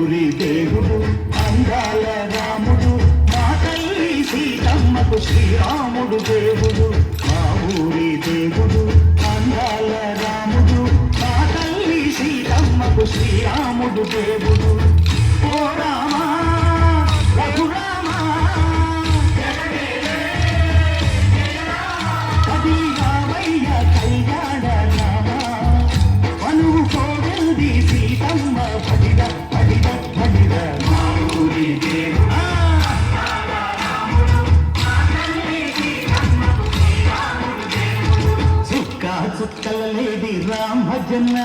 ఊరి దేవుడు అందాల రాముడు మా తల్లి సీతమ్మకు శ్రీరాముడు దేవుడు మా ఊరి దేవుడు అందాల రాముడు మా తల్లి సీతమ్మకు శ్రీరాముడు దేవుడు ఓ రామా రఘురామా కది రామయ్య కళ్యాణ రామా మనువు కోగల్ది సీతమ్మ పడిద పడిద పడిద మా ఊరి దేవుడు చుక్కల లేడి రామ్ భజన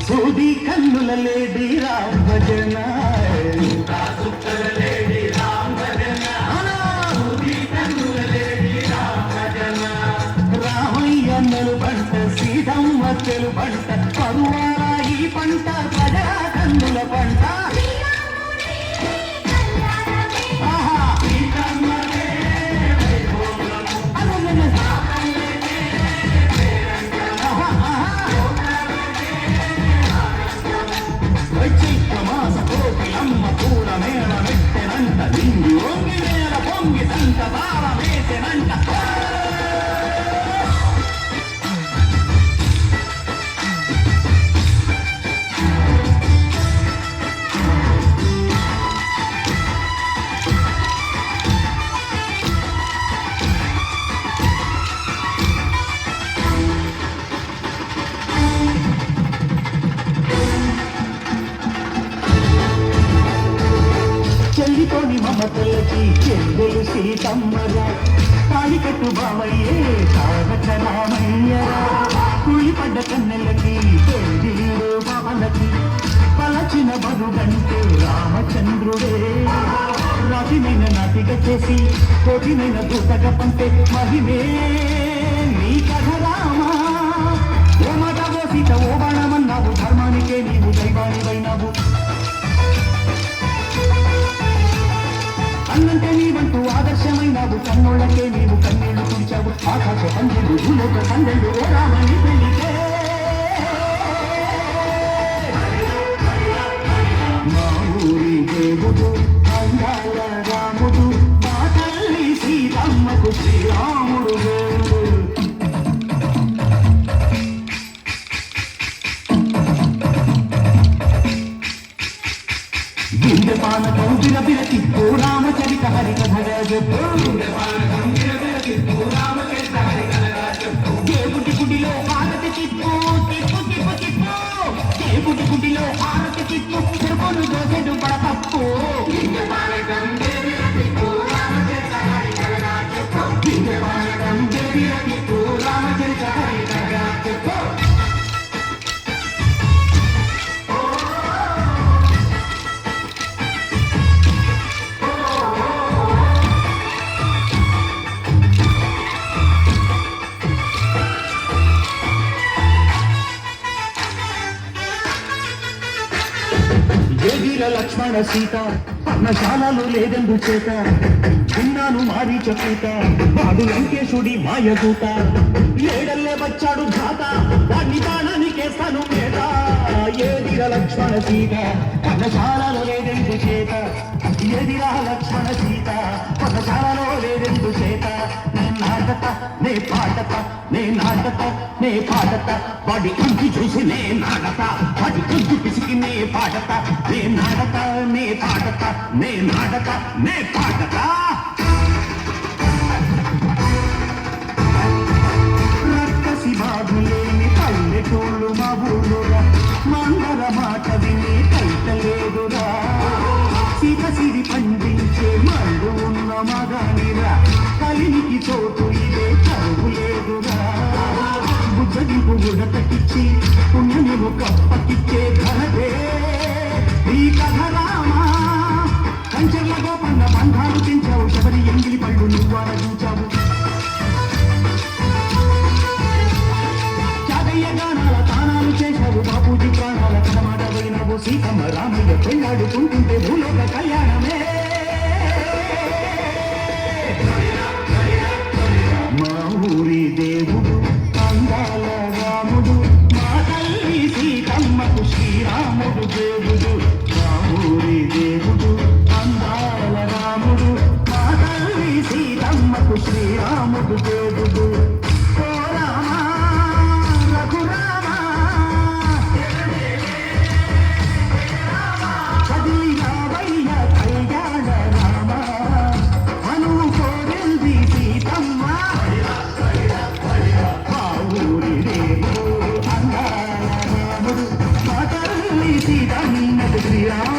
సూది కన్నుల లేడి రామ్ భజన చుక్కల లేడి రామ్ భజన సూది కన్నుల లేడి రామ్ భజన రామయ్య నలు పంట సీతమ్మ తెలు పంట పరువాల ఈ పంట ప్రజా కన్నుల పంట చెల్లితోని మమతలకి చెల్లెలు సీతమ్మరా తాళికట్టు బావయ్యే తారక రామయ్యరా కూలిపడ్డ కన్నెలకి పెళ్ళిడు బావలకి పలచిన బరుగంటే రామచంద్రుడే రాతినైన నాటిగా చేసి కోటినైన దూతగా పంపే మహిమే నీ కథ రామా ఓ మాట ఓ సీత ఓ బాణమన్నావు ధర్మానికే నీవు దైవానివైనావు అన్నంటే నీవంటూ ఆదర్శమైనావు కన్నోళ్ళకే నీవు కన్నీళ్లు తుడిచావు ఆకాశ పందెలు భూలోక పందెలు ఓ రామని పెళ్లికే మా ఊరి దేవుడు అందాల రాముడు మా తల్లి సీతమ్మకు శ్రీరాముడు దేవుడు గుండె పానకం విరబిరతి ఓ రామచరిత హరికథగా చెప్పు దేవుడి గుడిలో హారతి తిప్పు తిప్పు తిప్పు తిప్పు దేవుడి గుడిలో హారతి తిప్పు తిరుపను దోసెడు పడతప్పు రామచరిత హరికథగా చెప్పు ఏదిర లక్ష్మణ సీత పర్ణశాలలు లేదెందు చేత విన్నాను మారి చెప్పుత వాడు లంకేశుడి మాయదూత ఏడల్లే వచ్చాడు ఘాత వాడిని బాణానికేస్తాను మేట ఏదిర లక్ష్మణ సీత పర్ణశాలలో లేదెందు చేత ఏదిరా లక్ష్మణ సీత పర్ణశాలలో లేదెందు చేత నాటత నే పాటత నే నాటత నే పాటత వాడి ఇంటి చూసి నే నాటత వాడి ఇంటి పిసికి నే పాటత నే నాటత నే పాటత నే నాటత నే పాటత రక్కసి బాధులేని పల్లెటూళ్ళు మా ఊళ్ళురా మందర మాట విని కైతలేదురా సీత సిరి పండించే మళ్ళు ఉన్న మగానిరా కలినికి చోటు ఇదే చదువు లేదురా బుద్ధదిపు ఉడతకిచ్చి పుణ్యము కప్పకిచ్చే ఘనతే ఈ కథ రామా కంచెర్ల గోపన్న బంధాలు పెంచావు శబరి ఎంగిలి పళ్ళు నువ్వాల చూచావు చాగయ్య గానాల తానాలు చేశావు బాపూజీ ప్రాణాల కథమాట పోయినావు సీతమ్మ రామయ్య పెళ్ళాడుకుంటుంటే భూలోక కళ్యాణమే మా ఊరి దేవుడు అందాల రాముడు మా తల్లి సీతమ్మకు శ్రీరాముడు దేవుడు మా ఊరి రాముడు మాతారు సీత నీనకు శ్రీరామ